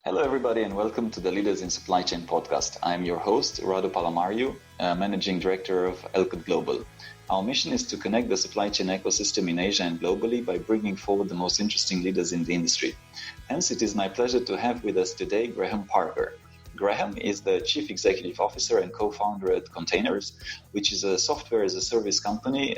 Hello, everybody, and welcome to the Leaders in Supply Chain podcast. I'm your host, Radu Palamariu, Managing Director of Elcott Global. Our mission is to connect the supply chain ecosystem in Asia and globally by bringing forward the most interesting leaders in the industry. Hence, it is my pleasure to have with us today Graham Parker. Graham is the Chief Executive Officer and co-founder at Kontainers, which is a software-as-a-service company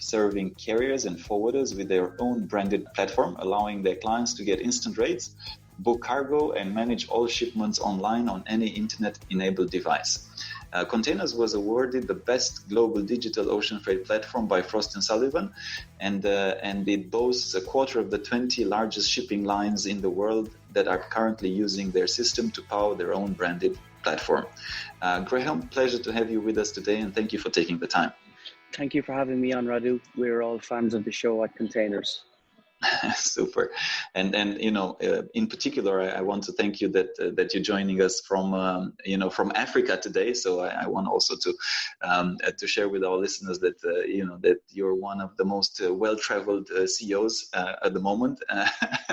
serving carriers and forwarders with their own branded platform, allowing their clients to get instant rates, book cargo, and manage all shipments online on any internet-enabled device. Kontainers was awarded the best Global Digital Oceanfreight Platform by Frost Sullivan, and it boasts a quarter of the 20 largest shipping lines in the world that are currently using their system to power their own branded platform. Graham, pleasure to have you with us today, and thank you for taking the time. Thank you for having me on, Radu. We're all fans of the show at Kontainers. Super. And in particular, I want to thank you that you're joining us from Africa today. So I want also to share with our listeners that that you're one of the most well-traveled CEOs at the moment.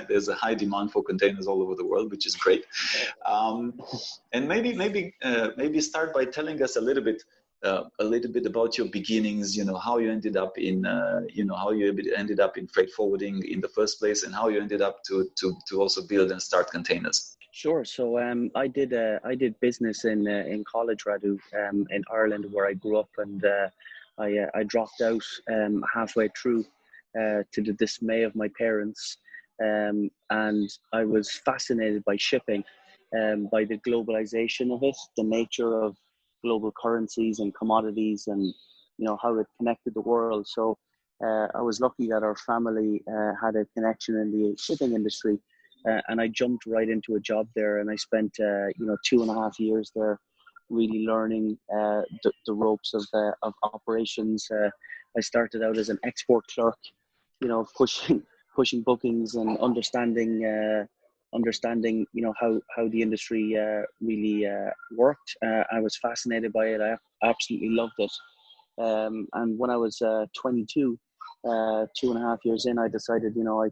There's a high demand for containers all over the world, which is great. And maybe start by telling us a little bit about your beginnings, how you ended up in freight forwarding in the first place, and how you ended up to also build and start Kontainers. Sure. So I did business in college, Radu, in Ireland, where I grew up, and I dropped out halfway through to the dismay of my parents, and I was fascinated by shipping, by the globalization of it, the nature of global currencies and commodities, and how it connected the world. So I was lucky that our family had a connection in the shipping industry, and I jumped right into a job there, and I spent 2.5 years there, really learning the ropes of operations. I started out as an export clerk, pushing bookings and understanding how the industry really worked. I was fascinated by it. I absolutely loved it. And when I was 22, 2.5 years in, I decided I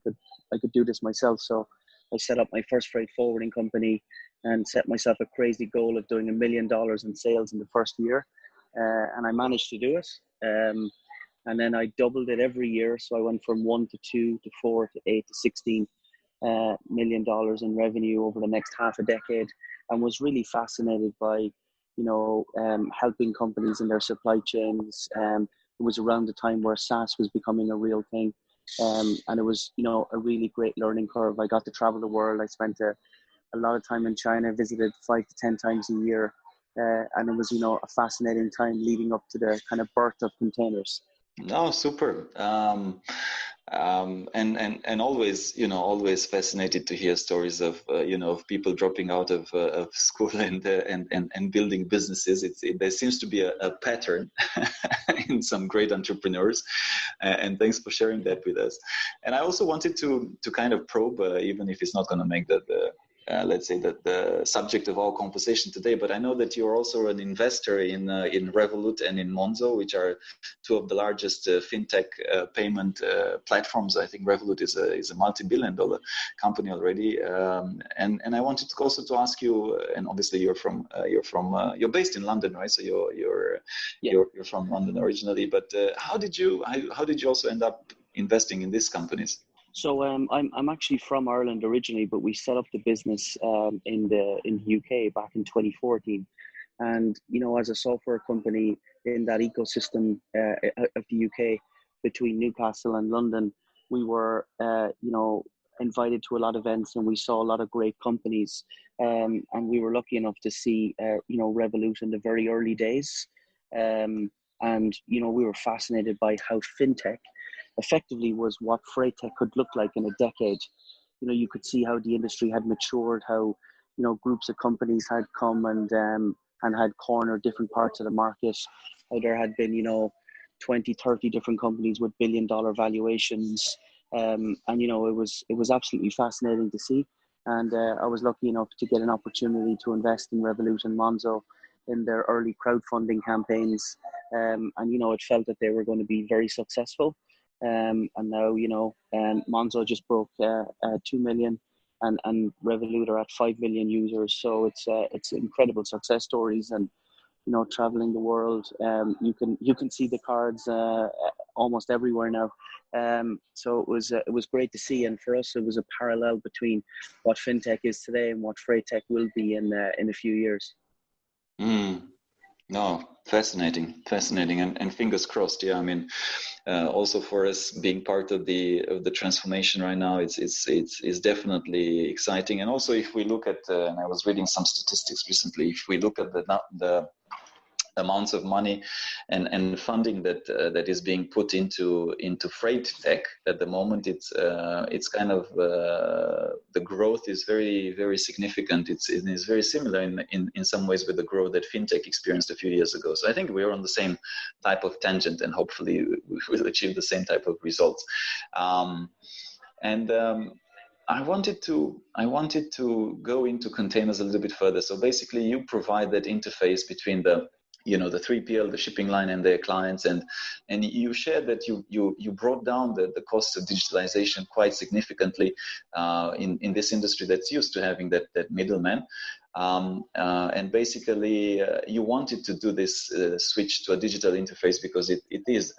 could do this myself. So I set up my first freight forwarding company and set myself a crazy goal of doing $1 million in sales in the first year, and I managed to do it. And then I doubled it every year. So I went from 1 to 2 to 4 to 8 to 16 $1 million in revenue over the next half a decade, and was really fascinated by helping companies in their supply chains. It was around the time where SaaS was becoming a real thing, and it was a really great learning curve. I got to travel the world. I spent a lot of time in China, visited 5 to 10 times a year, and it was a fascinating time leading up to the kind of birth of Kontainers. Oh, super. And always fascinated to hear stories of of people dropping out of school and building businesses. There seems to be a pattern in some great entrepreneurs, and thanks for sharing that with us. And I also wanted to kind of probe, even if it's not going to make let's say that the subject of our conversation today, but I know that you're also an investor in Revolut and in Monzo, which are two of the largest fintech payment platforms. I think Revolut is a multi-billion-dollar company already, and I wanted to also to ask you, and obviously you're based in London, right? So you're from London originally, but how did you also end up investing in these companies? So I'm actually from Ireland originally, but we set up the business in the UK back in 2014, and as a software company in that ecosystem of the UK between Newcastle and London, we were invited to a lot of events, and we saw a lot of great companies, and we were lucky enough to see Revolut in the very early days, and we were fascinated by how fintech effectively was what freight tech could look like in a decade. You could see how the industry had matured, how groups of companies had come and had cornered different parts of the market. How there had been 20, 30 different companies with billion-dollar valuations, and it was absolutely fascinating to see. And I was lucky enough to get an opportunity to invest in Revolut and Monzo in their early crowdfunding campaigns, and it felt that they were going to be very successful. And now, Monzo just broke 2 million and Revolut are at 5 million users. So it's incredible success stories, and traveling the world. You can see the cards almost everywhere now. So it was great to see, and for us it was a parallel between what fintech is today and what freight tech will be in a few years. No, fascinating, and fingers crossed. Yeah, I mean, also for us being part of the transformation right now, it's definitely exciting. And also, if we look at, and I was reading some statistics recently, if we look at the amounts of money and funding that is being put into freight tech at the moment, it's kind of the growth is very, very significant. It is very similar in some ways with the growth that fintech experienced a few years ago. So I think we're on the same type of tangent, and hopefully we will achieve the same type of results. I wanted to go into containers a little bit further. So basically, you provide that interface between the 3PL, the shipping line, and their clients, and you shared that you brought down the cost of digitalization quite significantly in this industry that's used to having that middleman. And basically, you wanted to do this switch to a digital interface because it is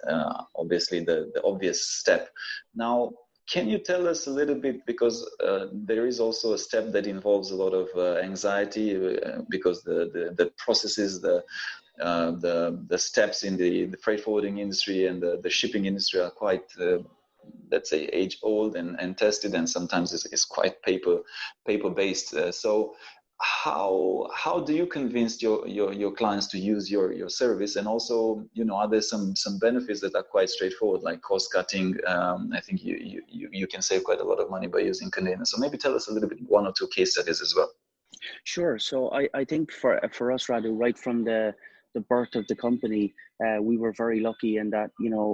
obviously the obvious step. Now, can you tell us a little bit, because there is also a step that involves a lot of anxiety because the processes, the steps in the freight forwarding industry and the shipping industry are quite, let's say, age old and tested, and sometimes it's quite paper based. So how do you convince your clients to use your service? And also, are there some benefits that are quite straightforward, like cost cutting? I think you can save quite a lot of money by using containers. So maybe tell us a little bit, one or two case studies as well. Sure. So I think for us, Radu, right from the birth of the company, we were very lucky in that,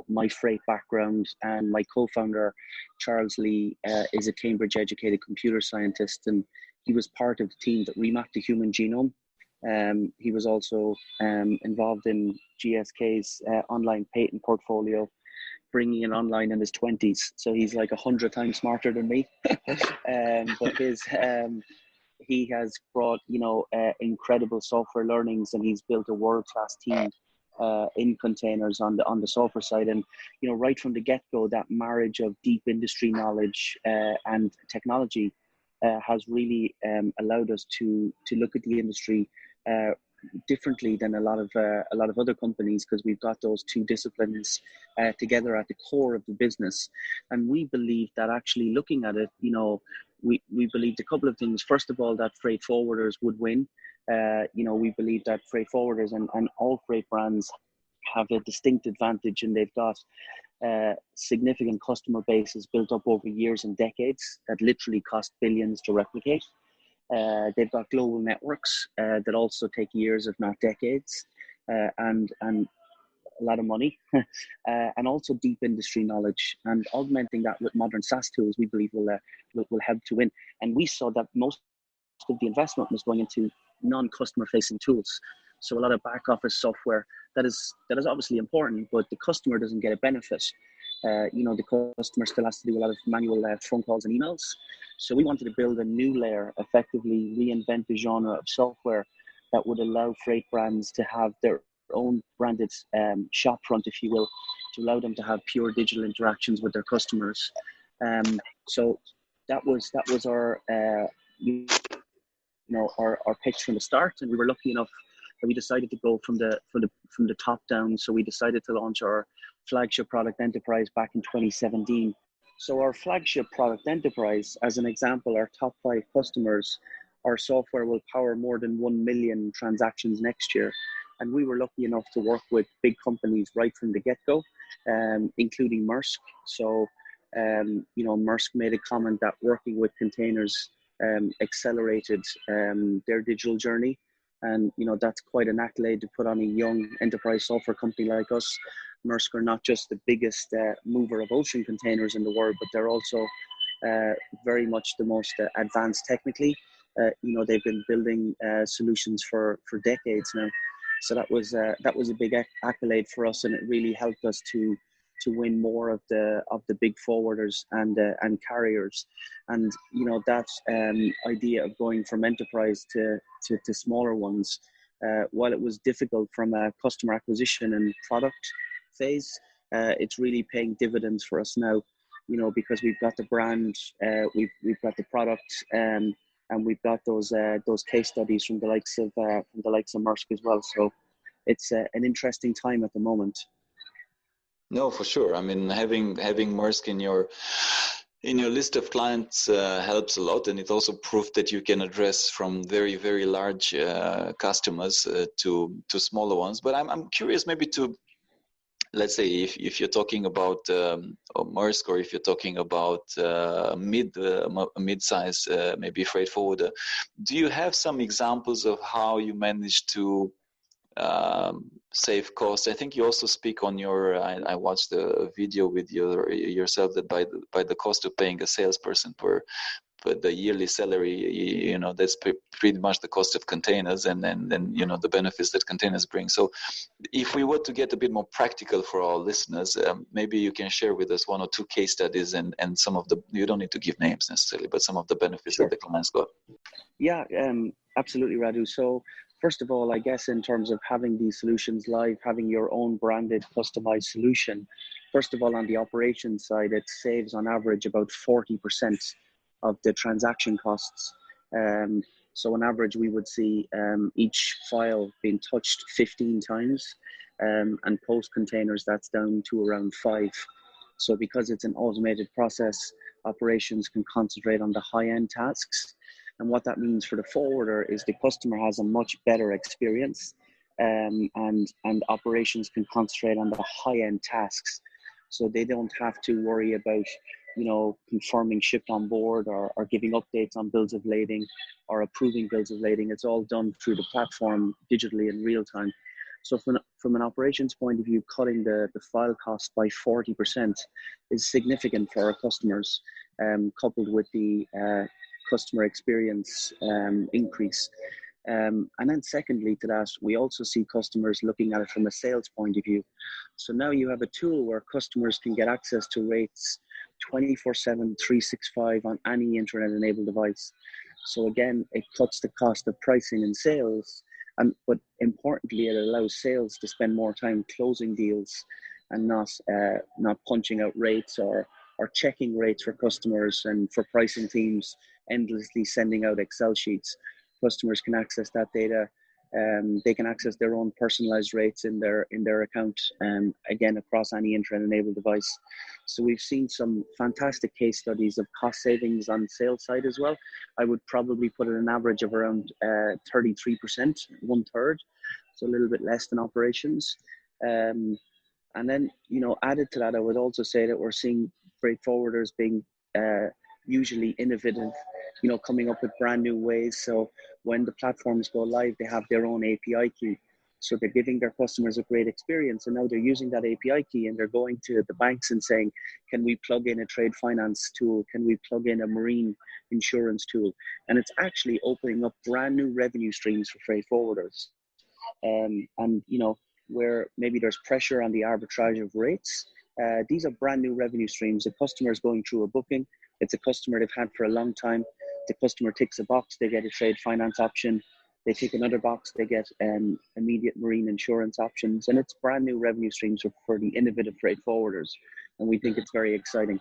my freight background and my co-founder, Charles Lee, is a Cambridge educated computer scientist, and he was part of the team that remapped the human genome. He was also involved in GSK's online patent portfolio, bringing it online in his 20s. So he's like 100 times smarter than me. But he has brought, incredible software learnings, and he's built a world-class team in containers on the software side. And, right from the get-go, that marriage of deep industry knowledge and technology has really allowed us to look at the industry differently than a lot of other companies, because we've got those two disciplines together at the core of the business. And we believe that actually looking at it, we believed a couple of things. First of all, that freight forwarders would win. We believe that freight forwarders and all freight brands have a distinct advantage, and they've got significant customer bases built up over years and decades that literally cost billions to replicate. They've got global networks that also take years, if not decades, and a lot of money, and also deep industry knowledge. And augmenting that with modern SaaS tools, we believe will help to win. And we saw that most of the investment was going into non-customer facing tools. So a lot of back office software that is obviously important, but the customer doesn't get a benefit. The customer still has to do a lot of manual phone calls and emails. So we wanted to build a new layer, effectively reinvent the genre of software that would allow freight brands to have their own branded shop front, if you will, to allow them to have pure digital interactions with their customers. So that was our our pitch from the start, and we were lucky enough that we decided to go from the top down. So we decided to launch our flagship product Enterprise back in 2017. So our flagship product Enterprise, as an example, our top 5 customers, our software will power more than 1 million transactions next year. And we were lucky enough to work with big companies right from the get-go, including Maersk. So, Maersk made a comment that working with containers accelerated their digital journey. And, that's quite an accolade to put on a young enterprise software company like us. Maersk are not just the biggest mover of ocean containers in the world, but they're also very much the most advanced technically. They've been building solutions for decades now. So that was a big accolade for us, and it really helped us to to win more of the big forwarders and carriers. And that idea of going from enterprise to smaller ones, while it was difficult from a customer acquisition and product phase, it's really paying dividends for us now. Because we've got the brand, we've got the product, and we've got those case studies from the likes of Maersk as well. So it's an interesting time at the moment. No, for sure. I mean, having Maersk in your list of clients helps a lot, and it also proved that you can address from very, very large customers to smaller ones. But I'm curious, maybe to, let's say, if you're talking about Maersk, or if you're talking about mid-size, maybe freight forwarder, do you have some examples of how you managed to save costs? I think you also speak on your. I watched a video with yourself that by the cost of paying a salesperson per the yearly salary, that's pretty much the cost of containers, and then the benefits that containers bring. So if we were to get a bit more practical for our listeners, maybe you can share with us one or two case studies and some of the, you don't need to give names necessarily, but some of the benefits that the clients got. Yeah, absolutely, Radu. So first of all, I guess in terms of having these solutions live, having your own branded customized solution, first of all, on the operations side, it saves on average about 40% of the transaction costs. So on average, we would see each file being touched 15 times, and post containers, that's down to around 5. So because it's an automated process, operations can concentrate on the high-end tasks. And what that means for the forwarder is the customer has a much better experience, and operations can concentrate on the high-end tasks. So they don't have to worry about confirming shipped on board, or giving updates on bills of lading, or approving bills of lading. It's all done through the platform digitally in real time. So from an operations point of view, cutting the file cost by 40% is significant for our customers, coupled with the customer experience increase. And then secondly to that, we also see customers looking at it from a sales point of view. So now you have a tool where customers can get access to rates 24/7, 365 on any internet-enabled device. So again, it cuts the cost of pricing and sales, but importantly, it allows sales to spend more time closing deals and not punching out rates or checking rates for customers, and for pricing teams endlessly sending out Excel sheets. Customers can access that data. They can access their own personalized rates in their account, again, across any internet-enabled device. So we've seen some fantastic case studies of cost savings on sales side as well. I would probably put it an average of around 33%, 1/3, so a little bit less than operations. And then, added to that, I would also say that we're seeing freight forwarders being usually innovative, coming up with brand new ways. So when the platforms go live, they have their own API key. So they're giving their customers a great experience, and now they're using that API key, and they're going to the banks and saying, can we plug in a trade finance tool? Can we plug in a marine insurance tool? And it's actually opening up brand new revenue streams for freight forwarders. And where maybe there's pressure on the arbitrage of rates, these are brand new revenue streams. The customer is going through a booking. It's a customer they've had for a long time. The customer ticks a box, they get a trade finance option. They tick another box, they get immediate marine insurance options. And it's brand new revenue streams for the innovative freight forwarders. And we think it's very exciting.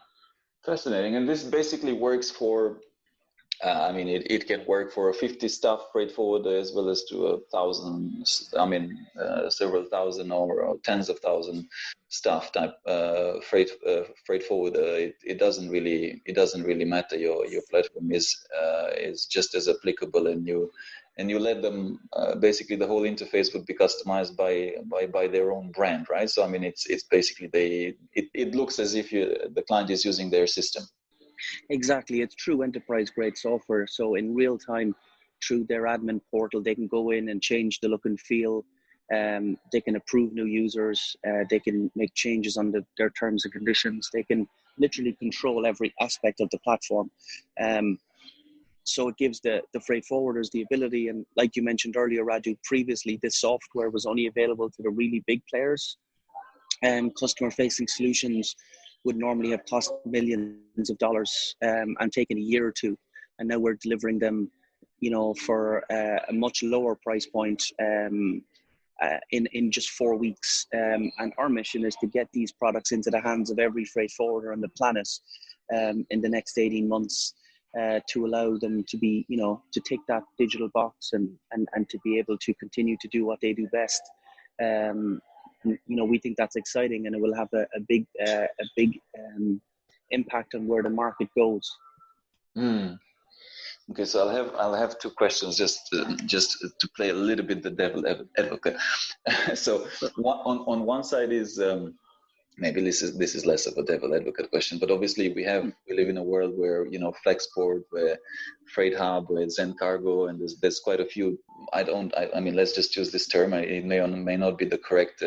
Fascinating. And this basically works for, it can work for a 50 staff freight forwarder as well as to 1,000, several thousand or tens of thousand staff type freight forwarder. It doesn't really matter. Your platform is just as applicable, and you let them basically the whole interface would be customized by their own brand, right? So it's basically it looks as if the client is using their system. Exactly. It's true enterprise grade software. So in real time, through their admin portal, they can go in and change the look and feel. They can approve new users. They can make changes on their terms and conditions. They can literally control every aspect of the platform. So it gives the freight forwarders the ability. And like you mentioned earlier, Raju, previously this software was only available to the really big players. customer-facing solutions would normally have cost millions of dollars and taken a year or two, and now we're delivering them, for a much lower price point in just 4 weeks. And our mission is to get these products into the hands of every freight forwarder on the planet in the next 18 months. To allow them to be, to tick that digital box and to be able to continue to do what they do best. We think that's exciting, and it will have a big impact on where the market goes. Okay, so I'll have two questions just to play a little bit the devil advocate. So on one side is maybe this is less of a devil advocate question, but obviously we live in a world where Flexport, where Freight Hub, where Zen Cargo, and there's quite a few. I mean, let's just use this term. It may or may not be the correct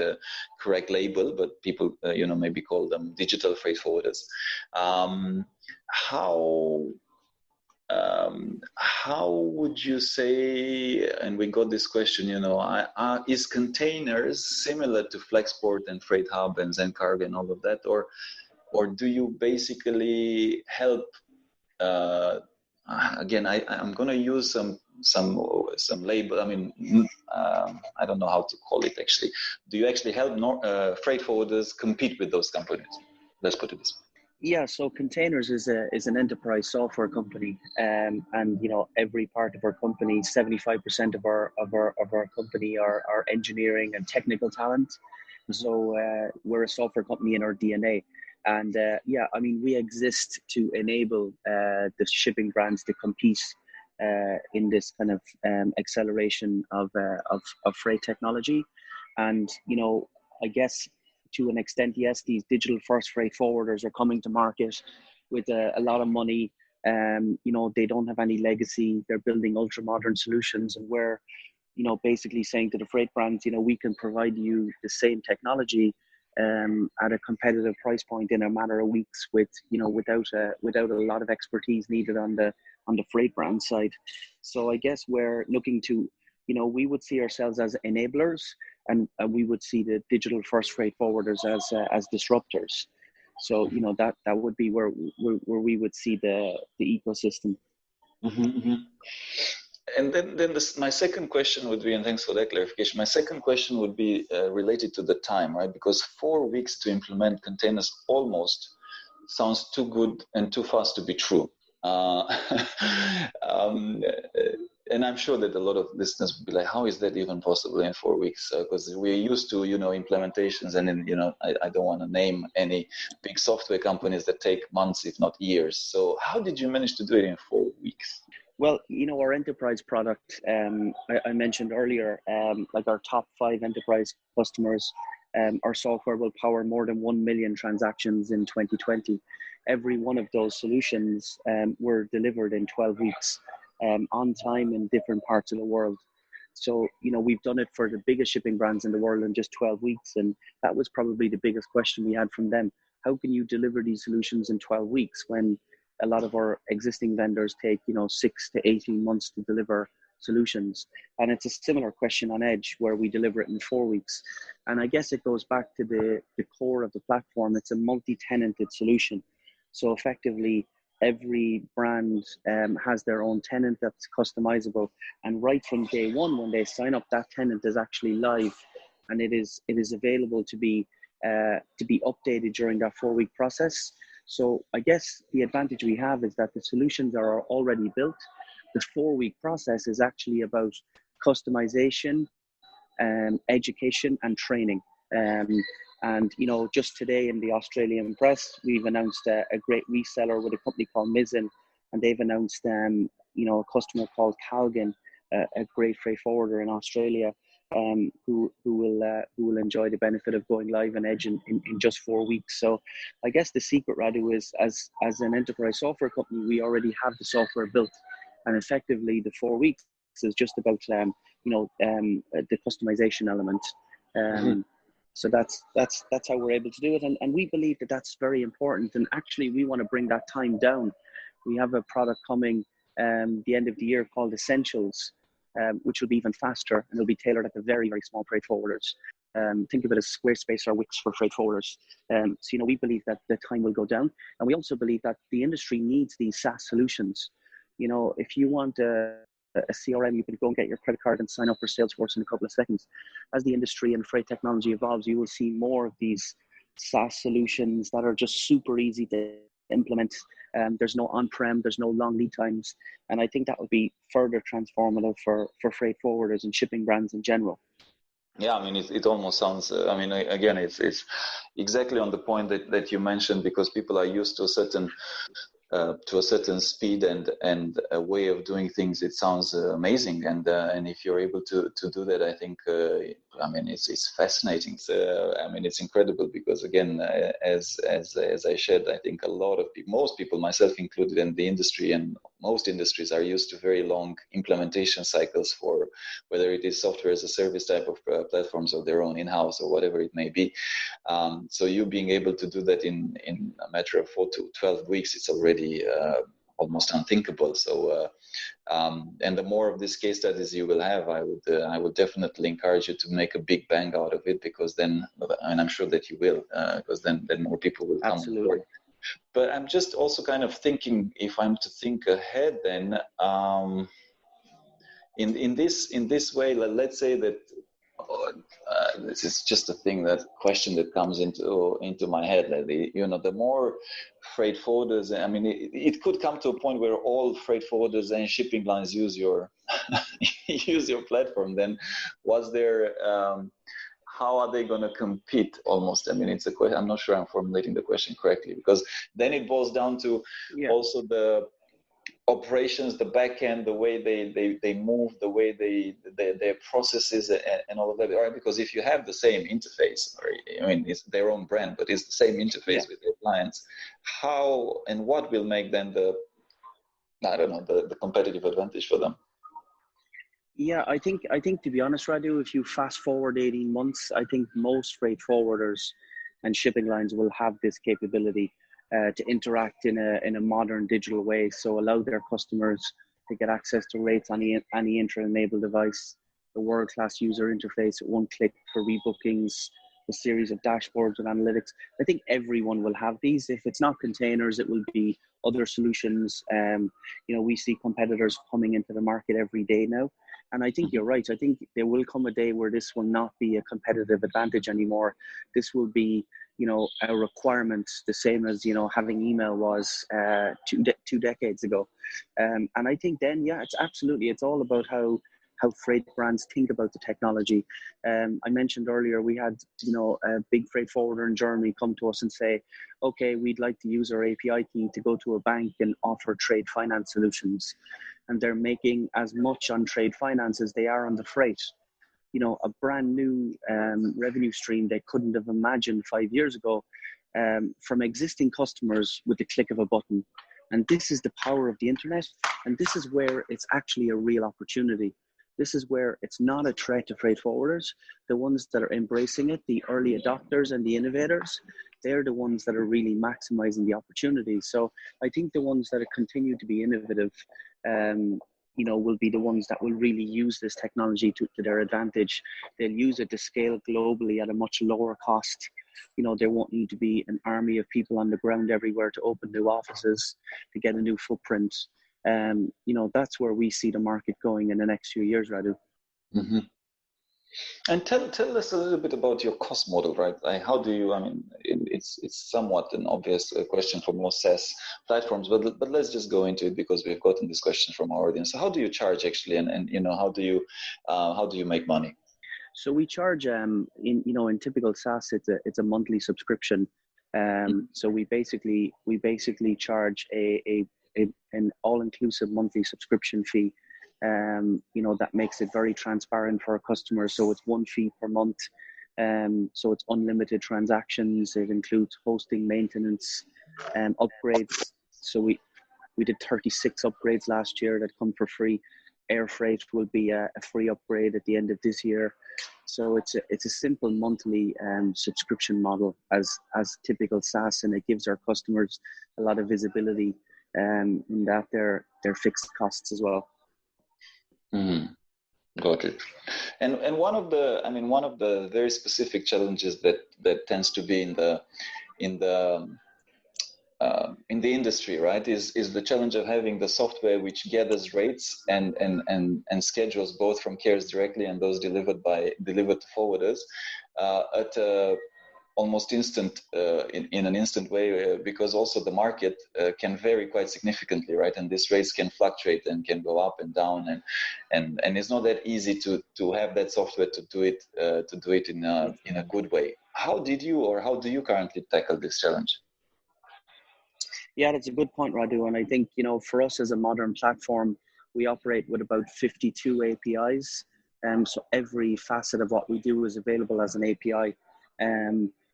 label, but people maybe call them digital freight forwarders. How would you say, and we got this question, is Kontainers similar to Flexport and Freight Hub and Zen Cargo and all of that, or do you basically help? Again, I'm going to use some label. I mean, I don't know how to call it actually. Do you actually help freight forwarders compete with those companies? Let's put it this way. Yeah, so Kontainers is an enterprise software company, and every part of our company, 75% of our company are engineering and technical talent. So we're a software company in our DNA, and we exist to enable the shipping brands to compete in this kind of acceleration of freight technology, and I guess, to an extent, yes, these digital first freight forwarders are coming to market with a lot of money. They don't have any legacy. They're building ultra modern solutions, and we're, basically saying to the freight brands, we can provide you the same technology at a competitive price point in a matter of weeks, without a lot of expertise needed on the freight brand side. So I guess we're looking to, we would see ourselves as enablers, and we would see the digital first freight forwarders as disruptors. So that would be where we would see the ecosystem. Mm-hmm, mm-hmm. And then my second question would be, and thanks for that clarification. My second question would be related to the time, right? Because 4 weeks to implement Kontainers almost sounds too good and too fast to be true. And I'm sure that a lot of listeners would be like, how is that even possible in 4 weeks? Because we're used to, implementations, and then, I don't want to name any big software companies that take months, if not years. So how did you manage to do it in 4 weeks? Well, our enterprise product, I mentioned earlier, like our top 5 enterprise customers, our software will power more than 1 million transactions in 2020. Every one of those solutions were delivered in 12 weeks. On time in different parts of the world. So, we've done it for the biggest shipping brands in the world in just 12 weeks. And that was probably the biggest question we had from them. How can you deliver these solutions in 12 weeks when a lot of our existing vendors take, 6 to 18 months to deliver solutions? And it's a similar question on Edge, where we deliver it in 4 weeks. And I guess it goes back to the core of the platform. It's a multi-tenanted solution. So effectively, every brand has their own tenant that's customizable, and right from day one, when they sign up, that tenant is actually live, and it is available to be updated during that 4 week process. So I guess the advantage we have is that the solutions are already built. The 4 week process is actually about customization, education, and training. And, just today in the Australian press, we've announced a great reseller with a company called Mizzen, and they've announced, a customer called Calgan, a great freight forwarder in Australia, who will enjoy the benefit of going live on Edge in just 4 weeks. So I guess the secret, Radu, is as an enterprise software company, we already have the software built, and effectively the 4 weeks is just about, the customization element. So that's how we're able to do it, and we believe that that's very important. And actually, we want to bring that time down. We have a product coming the end of the year called Essentials, which will be even faster, and it'll be tailored at the very, very small freight forwarders. think of it as Squarespace or Wix for freight forwarders. So, we believe that the time will go down. And we also believe that the industry needs these SaaS solutions. If you want a CRM, you can go and get your credit card and sign up for Salesforce in a couple of seconds. As the industry and freight technology evolves, you will see more of these SaaS solutions that are just super easy to implement. There's no on-prem, there's no long lead times. And I think that would be further transformative for freight forwarders and shipping brands in general. Yeah, I mean, it almost sounds, again, it's exactly on the point that you mentioned, because people are used to a certain speed and a way of doing things. It sounds amazing, and if you're able to do that, I think it's fascinating. It's incredible, because again, as I shared, I think a lot of people, most people, myself included, in the industry and most industries, are used to very long implementation cycles for whether it is software as a service type of platforms or their own in-house or whatever it may be. So you being able to do that in a matter of 4 to 12 weeks, it's already almost unthinkable. So and the more of these case studies you will have, I would definitely encourage you to make a big bang out of it, because then, and I'm sure that you will, because then more people will come on board. But I'm just also kind of thinking, if I'm to think ahead, then in this way, let's say that this is just a question that comes into my head. The more freight forwarders, it could come to a point where all freight forwarders and shipping lines use your use your platform. Then, how are they going to compete? Almost, it's a question. I'm not sure I'm formulating the question correctly, because then it boils down to also the operations, the back end, the way they move, the way their processes and all of that. Right? Because if you have the same interface, it's their own brand, but it's the same interface with their clients, how and what will make then the competitive advantage for them? Yeah, I think to be honest, Radu, if you fast forward 18 months, I think most freight forwarders and shipping lines will have this capability to interact in a modern digital way. So allow their customers to get access to rates on any intra-enabled device, the world-class user interface at one click for rebookings, a series of dashboards and analytics. I think everyone will have these. If it's not containers, it will be other solutions. We see competitors coming into the market every day now. And I think you're right. I think there will come a day where this will not be a competitive advantage anymore. This will be, a requirement, the same as, having email was 2 decades ago. And I think then, it's all about how freight brands think about the technology. I mentioned earlier, we had, a big freight forwarder in Germany come to us and say, okay, we'd like to use our API key to go to a bank and offer trade finance solutions. And they're making as much on trade finance as they are on the freight. A brand new revenue stream they couldn't have imagined 5 years ago from existing customers with the click of a button. And this is the power of the internet. And this is where it's actually a real opportunity. This is where it's not a threat to freight forwarders. The ones that are embracing it, the early adopters and the innovators, they're the ones that are really maximizing the opportunity. So I think the ones that continue to be innovative, will be the ones that will really use this technology to their advantage. They'll use it to scale globally at a much lower cost. There won't need to be an army of people on the ground everywhere to open new offices, to get a new footprint. That's where we see the market going in the next few years, Radu. Mm-hmm. And tell us a little bit about your cost model, right? How do you? It's somewhat an obvious question for most SaaS platforms, but let's just go into it, because we've gotten this question from our audience. So how do you charge actually, and how do you make money? So we charge in typical SaaS, it's a monthly subscription. So we basically charge an all-inclusive monthly subscription fee. That makes it very transparent for our customers. So it's one fee per month. So it's unlimited transactions. It includes hosting, maintenance, upgrades. So we did 36 upgrades last year that come for free. Air freight will be a free upgrade at the end of this year. So it's a simple monthly subscription model as typical SaaS, and it gives our customers a lot of visibility in that their fixed costs as well. Mm-hmm. Got it. And one of the very specific challenges that tends to be in the industry, right, is the challenge of having the software which gathers rates and schedules both from carriers directly and those delivered to forwarders at almost instant in an instant way, because also the market can vary quite significantly, right? And these rates can fluctuate and can go up and down, and it's not that easy to have that software to do it in a good way. How do you currently tackle this challenge? Yeah, that's a good point, Radu. And I think, for us as a modern platform, we operate with about 52 APIs. So every facet of what we do is available as an API.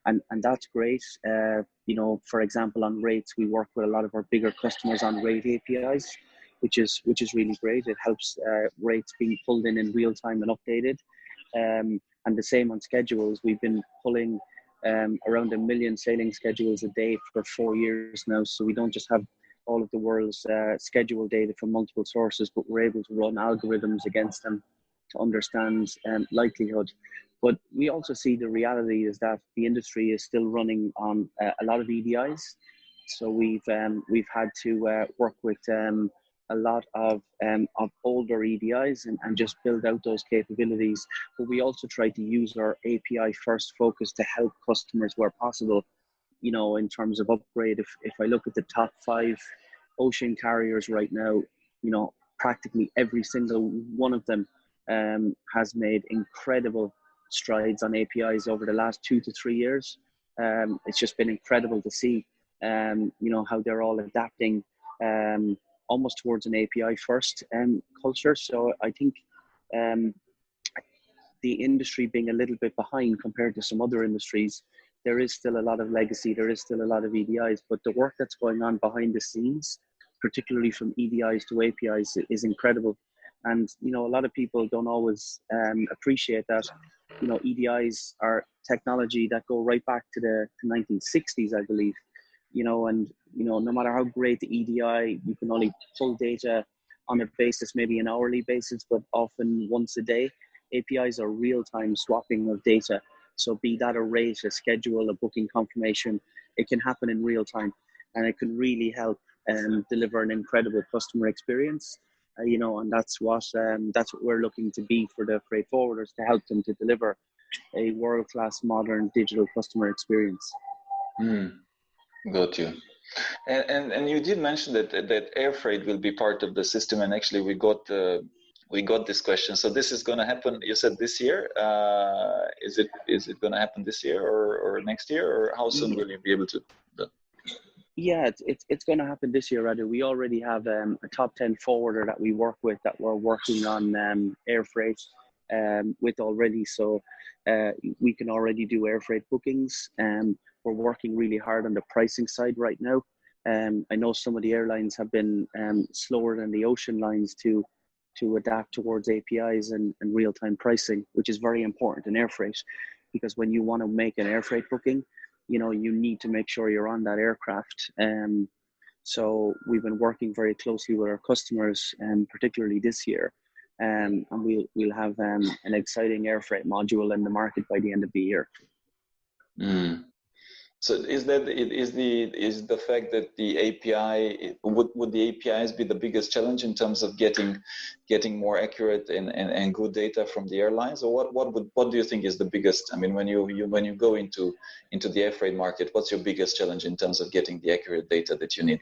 And that's great. For example, on rates, we work with a lot of our bigger customers on rate APIs, which is really great. It helps rates being pulled in real time and updated. And the same on schedules. We've been pulling around 1 million sailing schedules a day for 4 years now. So we don't just have all of the world's schedule data from multiple sources, but we're able to run algorithms against them to understand likelihood. But we also see the reality is that the industry is still running on a lot of EDIs. So we've had to work with a lot of older EDIs and just build out those capabilities. But we also try to use our API first focus to help customers where possible, in terms of upgrade. If I look at the top 5 ocean carriers right now, practically every single one of them has made incredible strides on APIs over the last 2 to 3 years. It's just been incredible to see, how they're all adapting almost towards an API first culture. So I think the industry being a little bit behind compared to some other industries, there is still a lot of legacy, there is still a lot of EDIs, but the work that's going on behind the scenes, particularly from EDIs to APIs, is incredible. And, a lot of people don't always appreciate that. EDIs are technology that go right back to the 1960s, I believe. No matter how great the EDI, you can only pull data on a basis, maybe an hourly basis, but often once a day. APIs are real-time swapping of data. So be that a rate, a schedule, a booking confirmation, it can happen in real time, and it can really help deliver an incredible customer experience. And that's what we're looking to be for the freight forwarders, to help them to deliver a world-class modern digital customer experience. Got you. And you did mention that air freight will be part of the system, and actually we got this question. So this is going to happen, you said this year. Is it going to happen this year or next year, or how soon will you be able to? Yeah, it's going to happen this year, Radu. We already have a top 10 forwarder that we work with that we're working on air freight with already. So we can already do air freight bookings. We're working really hard on the pricing side right now. I know some of the airlines have been slower than the ocean lines to adapt towards APIs and real-time pricing, which is very important in air freight, because when you want to make an air freight booking, you need to make sure you're on that aircraft. So we've been working very closely with our customers, particularly this year, and we'll have an exciting air freight module in the market by the end of the year. So is the fact that the API would the APIs be the biggest challenge in terms of getting more accurate and good data from the airlines, or what do you think is the biggest? I mean, when you go into the air freight market, what's your biggest challenge in terms of getting the accurate data that you need?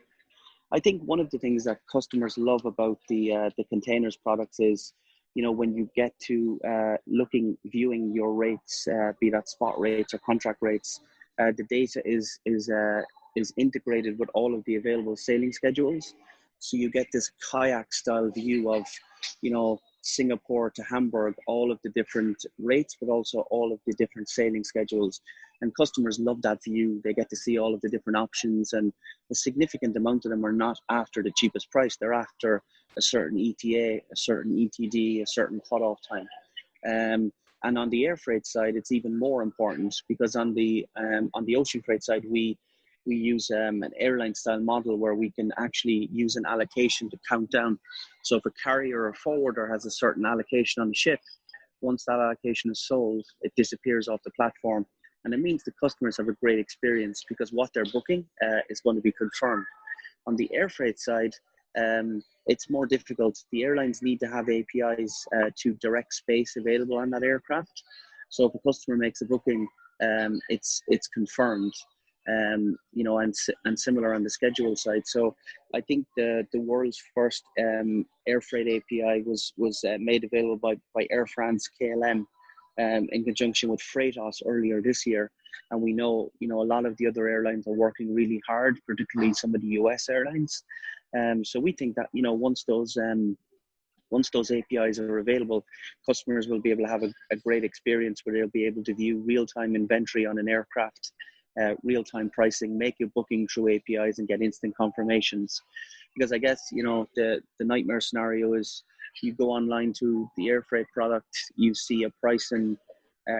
I think one of the things that customers love about the containers products is, when you get to viewing your rates, be that spot rates or contract rates, the data is integrated with all of the available sailing schedules. So you get this kayak style view of, Singapore to Hamburg, all of the different rates, but also all of the different sailing schedules. And customers love that view. They get to see all of the different options, and a significant amount of them are not after the cheapest price. They're after a certain ETA, a certain ETD, a certain cutoff time. And on the air freight side, it's even more important, because on the ocean freight side, we use an airline style model where we can actually use an allocation to count down. So if a carrier or forwarder has a certain allocation on the ship, once that allocation is sold, it disappears off the platform. And it means the customers have a great experience because what they're booking is going to be confirmed. On the air freight side, it's more difficult. The airlines need to have APIs to direct space available on that aircraft. So if a customer makes a booking, it's confirmed. And similar on the schedule side. So I think the world's first air freight API was made available by Air France KLM in conjunction with Freightos earlier this year. And we know a lot of the other airlines are working really hard, particularly some of the US airlines. So we think that once those APIs are available, customers will be able to have a great experience where they'll be able to view real-time inventory on an aircraft, real-time pricing, make your booking through APIs and get instant confirmations. Because I guess, the nightmare scenario is you go online to the air freight product, you see a price and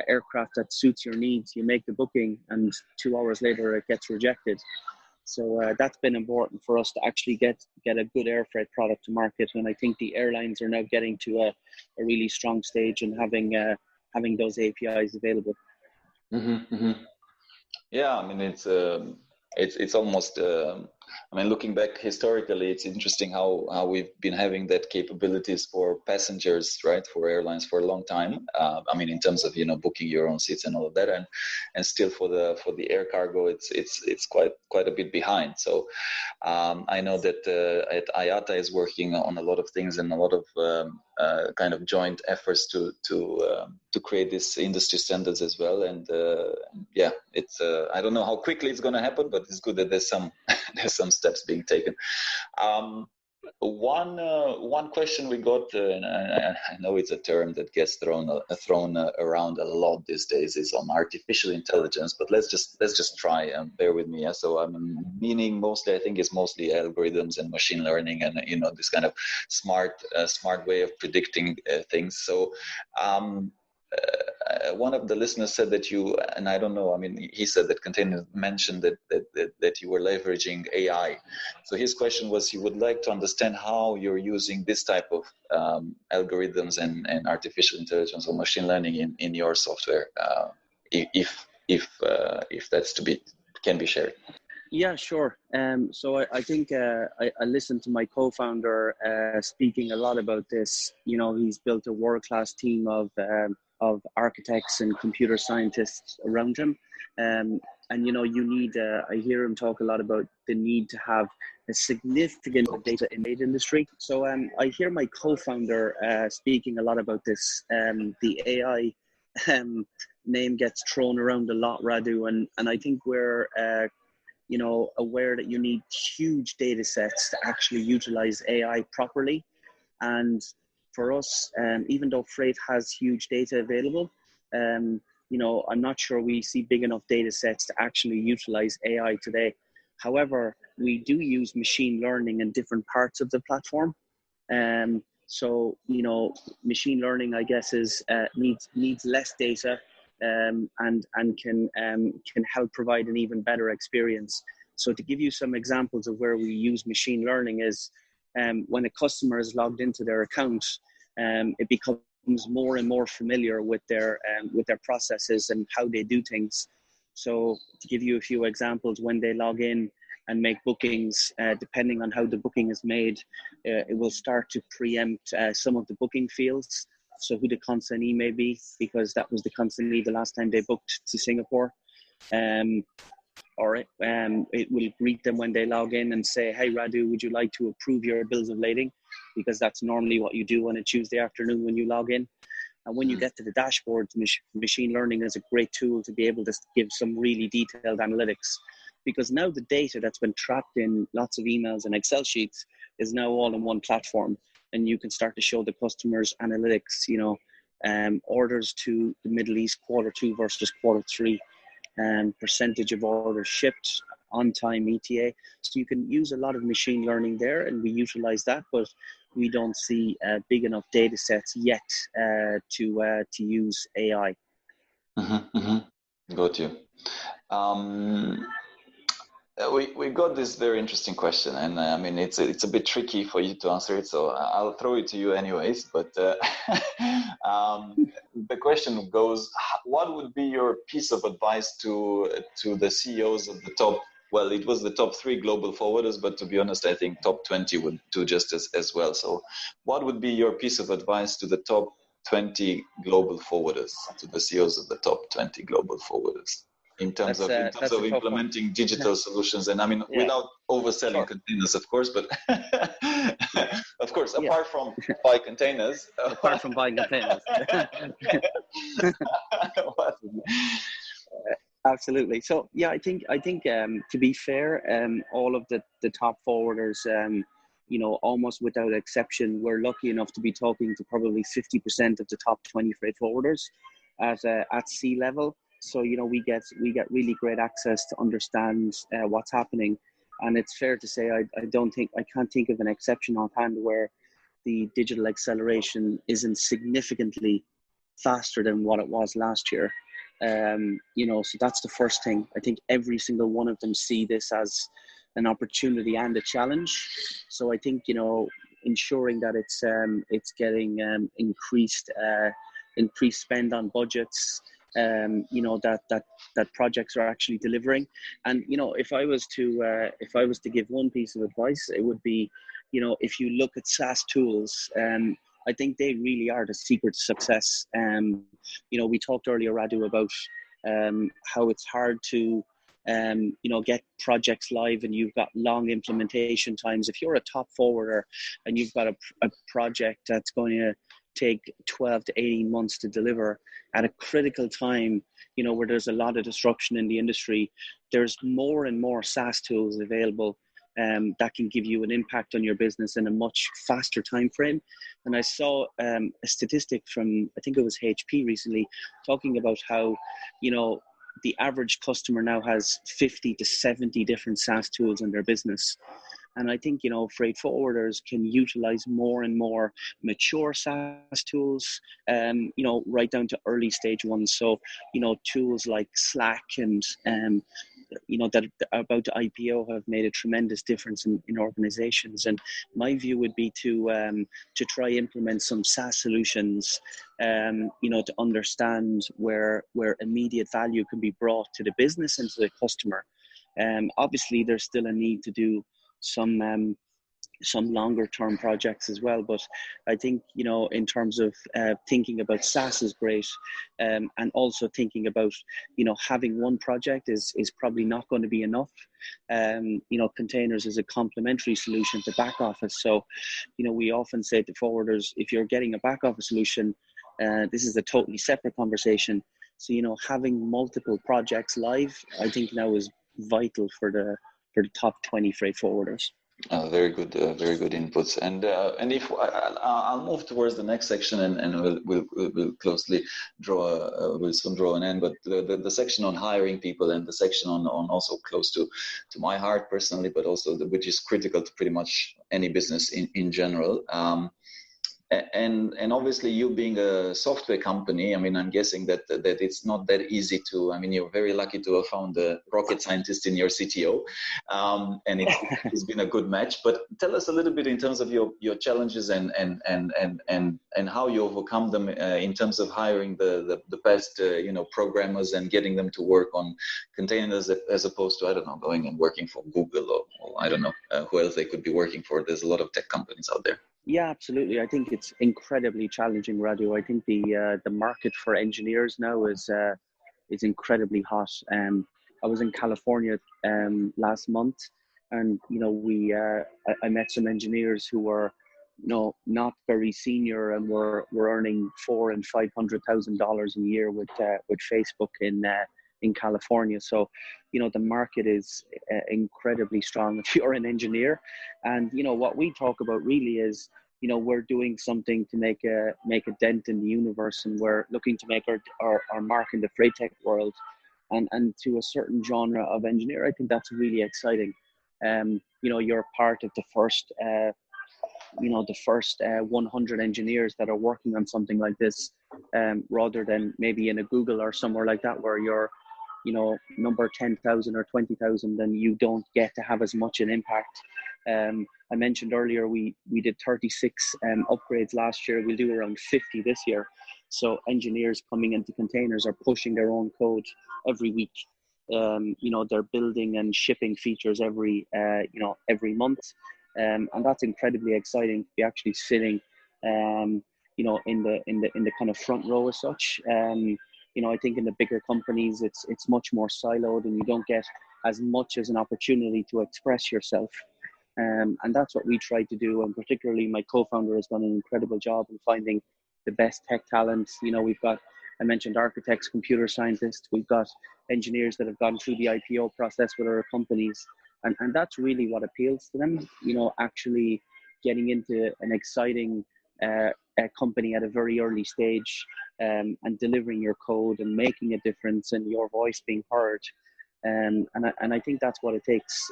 aircraft that suits your needs, you make the booking, and 2 hours later it gets rejected. So that's been important for us to actually get a good air freight product to market. And I think the airlines are now getting to a really strong stage and having those APIs available. Mm-hmm, mm-hmm. Yeah, I mean, it's almost, looking back historically, it's interesting how we've been having that capabilities for passengers, right, for airlines for a long time. In terms of, booking your own seats and all of that, and still for the air cargo, it's quite a bit behind. So I know that at IATA is working on a lot of things and a lot of kind of joint efforts to create this industry standards as well. And it's I don't know how quickly it's going to happen, but it's good that there's some steps being taken. One question we got, and I know it's a term that gets thrown around a lot these days, is on artificial intelligence. But let's just try and bear with me. Yeah? So meaning mostly, I think it's mostly algorithms and machine learning, and this kind of smart way of predicting things. So. One of the listeners said that you, and I don't know, he said that Kontainers mentioned that you were leveraging AI. So his question was, he would like to understand how you're using this type of algorithms and artificial intelligence or machine learning in your software, if that's can be shared. Yeah, sure. So I think I listened to my co-founder speaking a lot about this. He's built a world-class team of architects and computer scientists around him. And you need, I hear him talk a lot about the need to have a significant data in the industry. So I hear my co-founder speaking a lot about this. The AI name gets thrown around a lot, Radu, and I think we're aware that you need huge data sets to actually utilize AI properly. And for us, even though freight has huge data available, I'm not sure we see big enough data sets to actually utilize AI today. However, we do use machine learning in different parts of the platform. So machine learning, I guess, is needs less data and can help provide an even better experience. So to give you some examples of where we use machine learning is when a customer is logged into their account, it becomes more and more familiar with their processes and how they do things. So to give you a few examples, when they log in and make bookings, depending on how the booking is made, it will start to preempt some of the booking fields. So who the consignee may be, because that was the consignee the last time they booked to Singapore. Or it will greet them when they log in and say, "Hey, Radu, would you like to approve your bills of lading?" Because that's normally what you do on a Tuesday afternoon when you log in. And when you get to the dashboard, machine learning is a great tool to be able to give some really detailed analytics. Because now the data that's been trapped in lots of emails and Excel sheets is now all in one platform. And you can start to show the customers analytics, orders to the Middle East Q2 versus Q3, percentage of orders shipped, on time ETA. So you can use a lot of machine learning there, and we utilize that, but we don't see big enough data sets yet to use AI. Mm-hmm, mm-hmm. Got you. We got this very interesting question, and I mean it's a bit tricky for you to answer it, so I'll throw it to you anyways. But the question goes: what would be your piece of advice to the CEOs of the top? Well, it was the top 3 global forwarders, but to be honest, I think top 20 would do just as well. So, what would be your piece of advice to the top 20 global forwarders, to the CEOs of the top 20 global forwarders? In terms That's of that's a tough one. implementing digital solutions, and I mean Yeah, without overselling sure. containers, of course, but Yeah, of course, yeah. apart from buy containers, Apart from buying containers. Absolutely. So yeah, I think to be fair, all of the top forwarders, almost without exception, we're lucky enough to be talking to probably 50% of the top 20 freight forwarders at sea level. So we get really great access to understand what's happening, and it's fair to say I can't think of an exception offhand where the digital acceleration isn't significantly faster than what it was last year. So that's the first thing. I think every single one of them see this as an opportunity and a challenge. So I think ensuring that it's getting increased spend on budgets. That projects are actually delivering. And if I was to give one piece of advice, it would be, if you look at SaaS tools, I think they really are the secret to success. We talked earlier, Radu, about how it's hard to get projects live, and you've got long implementation times. If you're a top forwarder and you've got a project that's going to take 12 to 18 months to deliver at a critical time, where there's a lot of disruption in the industry, there's more and more SaaS tools available that can give you an impact on your business in a much faster time frame. And I saw a statistic from, I think it was HP recently, talking about how, the average customer now has 50 to 70 different SaaS tools in their business. And I think, freight forwarders can utilize more and more mature SaaS tools, right down to early stage ones. So, tools like Slack and, that are about to IPO have made a tremendous difference in organizations. And my view would be to try implement some SaaS solutions, to understand where immediate value can be brought to the business and to the customer. Obviously, there's still a need to do some longer term projects as well, but I think in terms of thinking about SaaS is great, and also thinking about having one project is probably not going to be enough. Containers is a complementary solution to back office, so we often say to forwarders, if you're getting a back office solution, this is a totally separate conversation. So having multiple projects live, I think now is vital for the top 20 freight forwarders. Very good inputs. And if I'll move towards the next section, and we'll closely we'll soon draw an end. But the section on hiring people, and the section on also close to my heart personally, but also which is critical to pretty much any business in general. And obviously, you being a software company, I mean, I'm guessing that it's not that easy to. I mean, you're very lucky to have found a rocket scientist in your CTO, and it's been a good match. But tell us a little bit in terms of your challenges and how you overcome them in terms of hiring the best programmers and getting them to work on containers as opposed to, I don't know, going and working for Google or I don't know who else they could be working for. There's a lot of tech companies out there. Yeah, absolutely. I think it's incredibly challenging, Radu. I think the market for engineers now is incredibly hot. I was in California last month, and I met some engineers who were not very senior and were earning $400,000 and $500,000 a year with Facebook in California. So the market is incredibly strong if you're an engineer. And what we talk about really is we're doing something to make a dent in the universe, and we're looking to make our mark in the freight tech world, and to a certain genre of engineer. I think that's really exciting. You're part of the first 100 engineers that are working on something like this, rather than maybe in a Google or somewhere like that, where you're number 10,000 or 20,000, then you don't get to have as much an impact. I mentioned earlier we did 36 upgrades last year. We'll do around 50 this year. So engineers coming into containers are pushing their own code every week. They're building and shipping features every month, and that's incredibly exciting to be actually sitting, in the kind of front row as such. I think in the bigger companies, it's much more siloed, and you don't get as much as an opportunity to express yourself. And that's what we try to do. And particularly my co-founder has done an incredible job in finding the best tech talent. We've got, I mentioned architects, computer scientists, we've got engineers that have gone through the IPO process with our companies. And that's really what appeals to them, actually getting into an exciting company at a very early stage, and delivering your code and making a difference and your voice being heard. And I think that's what it takes.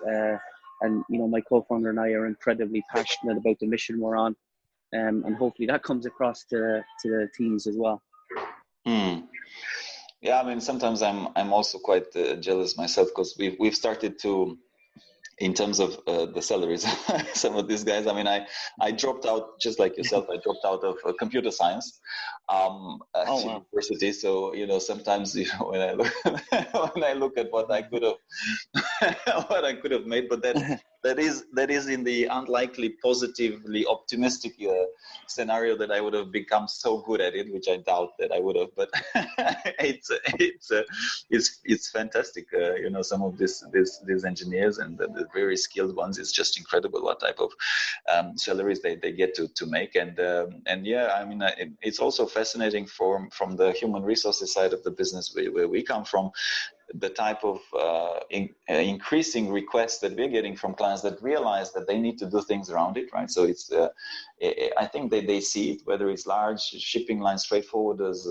And my co-founder and I are incredibly passionate about the mission we're on, and hopefully that comes across to the teams as well. Yeah, I mean, sometimes I'm also quite jealous myself, because we've started to, in terms of the salaries, some of these guys. I mean, I dropped out, just like yourself. I dropped out of computer science at university. So sometimes when I look at what I could have made, but that is in the unlikely, positively optimistic scenario that I would have become so good at it, which I doubt that I would have. But it's fantastic. Some of these engineers and the very skilled ones, it's just incredible what type of salaries they get to make. And yeah, I mean, it's also fascinating from the human resources side of the business where we come from, the type of increasing requests that we're getting from clients that realize that they need to do things around it, right? So it's, I think they see it, whether it's large shipping lines, freight forwarders,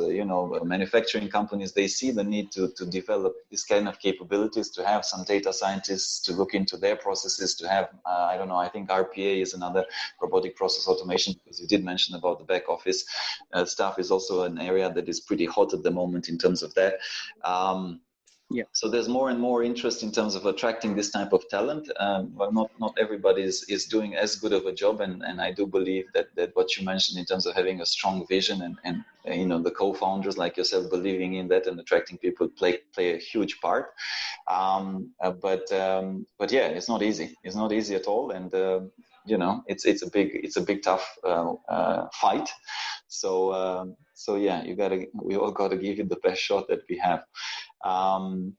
manufacturing companies, they see the need to develop this kind of capabilities, to have some data scientists to look into their processes, to have, I think RPA is another, robotic process automation, because you did mention about the back office stuff, is also an area that is pretty hot at the moment in terms of that. Yeah. So there's more and more interest in terms of attracting this type of talent, but not everybody is doing as good of a job. And I do believe that what you mentioned in terms of having a strong vision and the co-founders like yourself believing in that and attracting people play a huge part. But yeah, it's not easy. It's not easy at all. And it's a big tough fight. So yeah, we all gotta give it the best shot that we have. And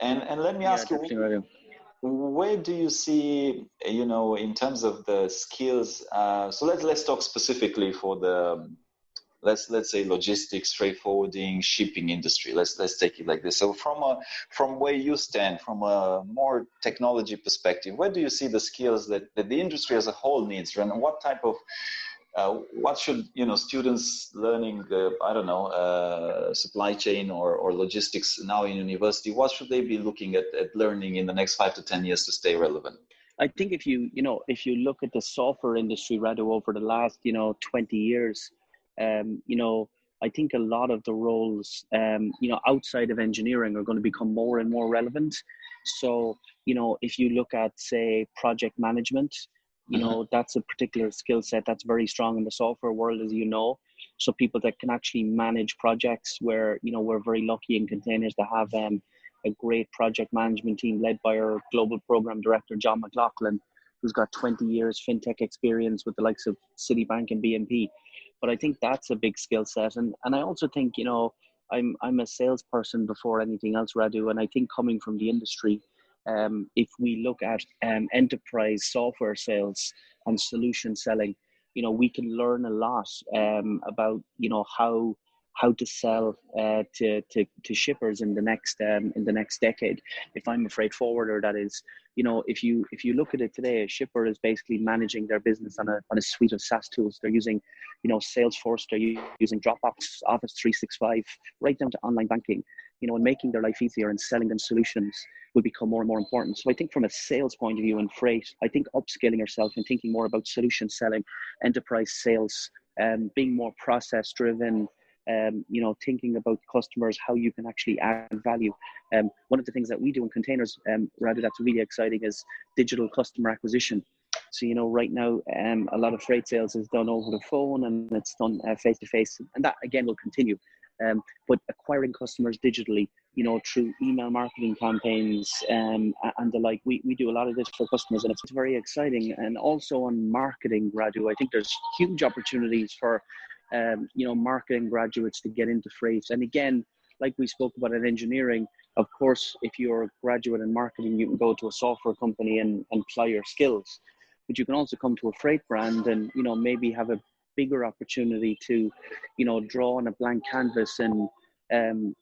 let me ask you, where do you see, in terms of the skills? So let's talk specifically for the, let's say logistics, freight forwarding, shipping industry. Let's take it like this. So from where you stand, from a more technology perspective, where do you see the skills that the industry as a whole needs, and what type of what should students learning supply chain or logistics now in university, what should they be looking at learning in the next 5 to 10 years to stay relevant? I think if you look at the software industry, Radu, over the last 20 years, I think a lot of the roles outside of engineering are going to become more and more relevant. So if you look at, say, project management, that's a particular skill set that's very strong in the software world, as you know. So people that can actually manage projects, where we're very lucky in Kontainers to have a great project management team led by our global program director John McLaughlin, who's got 20 years fintech experience with the likes of Citibank and BNP. But I think that's a big skill set, and I also think I'm a salesperson before anything else, Radu, and I think coming from the industry, if we look at enterprise software sales and solution selling, we can learn a lot about how to sell to shippers in the next decade. If I'm a freight forwarder, that is, if you look at it today, a shipper is basically managing their business on a suite of SaaS tools. They're using Salesforce, they're using Dropbox, Office 365, right down to online banking. And making their life easier and selling them solutions will become more and more important. So I think from a sales point of view in freight, I think upskilling yourself and thinking more about solution selling, enterprise sales, being more process driven, thinking about customers, how you can actually add value. One of the things that we do in Kontainers, rather that's really exciting, is digital customer acquisition. So, right now, a lot of freight sales is done over the phone and it's done face to face, and that again will continue. But acquiring customers digitally, through email marketing campaigns and the like, we do a lot of this for customers, and it's very exciting. And also on marketing, Radu, I think there's huge opportunities for marketing graduates to get into freight. And again, like we spoke about in engineering, of course, if you're a graduate in marketing, you can go to a software company and ply your skills. But you can also come to a freight brand and, maybe have a bigger opportunity to, draw on a blank canvas and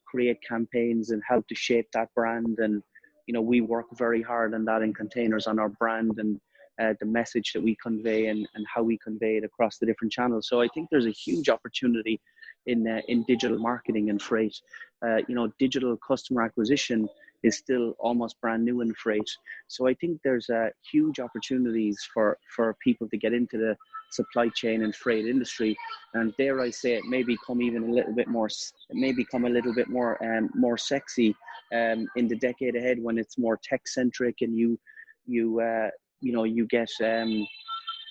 create campaigns and help to shape that brand. And, we work very hard on that in Kontainers, on our brand and the message that we convey and how we convey it across the different channels. So I think there's a huge opportunity in digital marketing and freight. Digital customer acquisition is still almost brand new in freight. So I think there's huge opportunities for people to get into the supply chain and freight industry. And dare I say it, may become even a little bit more, more sexy in the decade ahead, when it's more tech centric and you get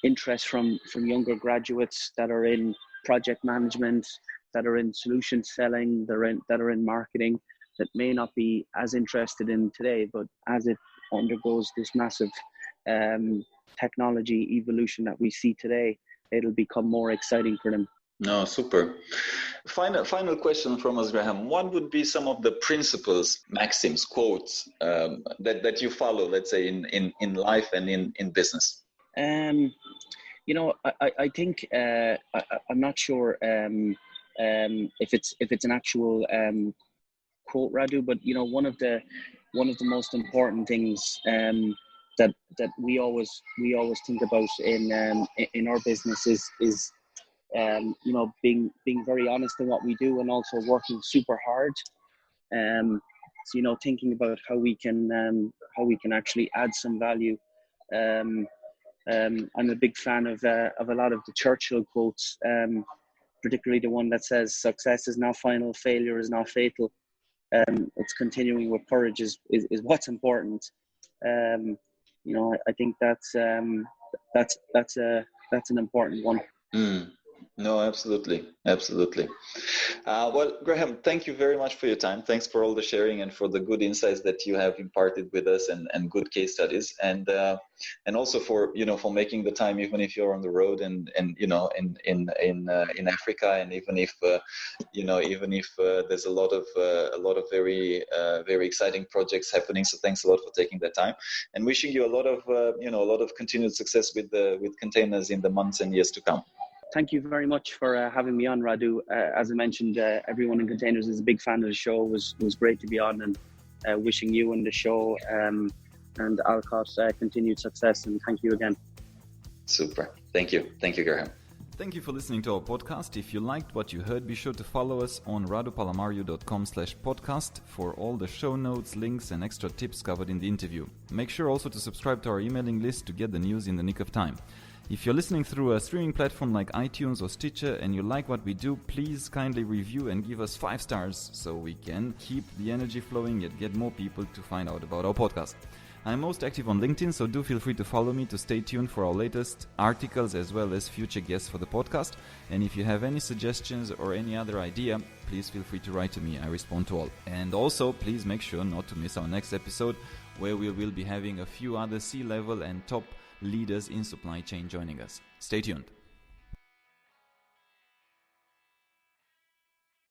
interest from younger graduates that are in project management, that are in solution selling, that are in marketing, that may not be as interested in today, but as it undergoes this massive technology evolution that we see today, it'll become more exciting for them. No, super. Final question from us, Graham. What would be some of the principles, maxims, quotes that you follow, let's say, in life and in business? I think I'm not sure if it's an actual quote, Radu, but one of the most important things that we always think about in our business is being very honest in what we do, and also working super hard. So thinking about how we can actually add some value. I'm a big fan of a lot of the Churchill quotes, particularly the one that says, "Success is not final, failure is not fatal. It's continuing with courage is what's important." I think that's an important one. No, absolutely. Well, Graham, thank you very much for your time. Thanks for all the sharing and for the good insights that you have imparted with us, and good case studies, and also for making the time, even if you're on the road and in Africa, and even if there's a lot of very very exciting projects happening. So thanks a lot for taking the time, and wishing you a lot of continued success with Kontainers in the months and years to come. Thank you very much for having me on, Radu. As I mentioned, everyone in Kontainers is a big fan of the show. It was great to be on, and wishing you and the show and Alcott continued success, and thank you again. Super. Thank you, Graham. Thank you for listening to our podcast. If you liked what you heard, be sure to follow us on radopalamario.com/podcast for all the show notes, links, and extra tips covered in the interview. Make sure also to subscribe to our emailing list to get the news in the nick of time. If you're listening through a streaming platform like iTunes or Stitcher and you like what we do, please kindly review and give us 5 stars so we can keep the energy flowing and get more people to find out about our podcast. I'm most active on LinkedIn, so do feel free to follow me to stay tuned for our latest articles as well as future guests for the podcast. And if you have any suggestions or any other idea, please feel free to write to me. I respond to all. And also, please make sure not to miss our next episode, where we will be having a few other C-level and top leaders in supply chain joining us. Stay tuned.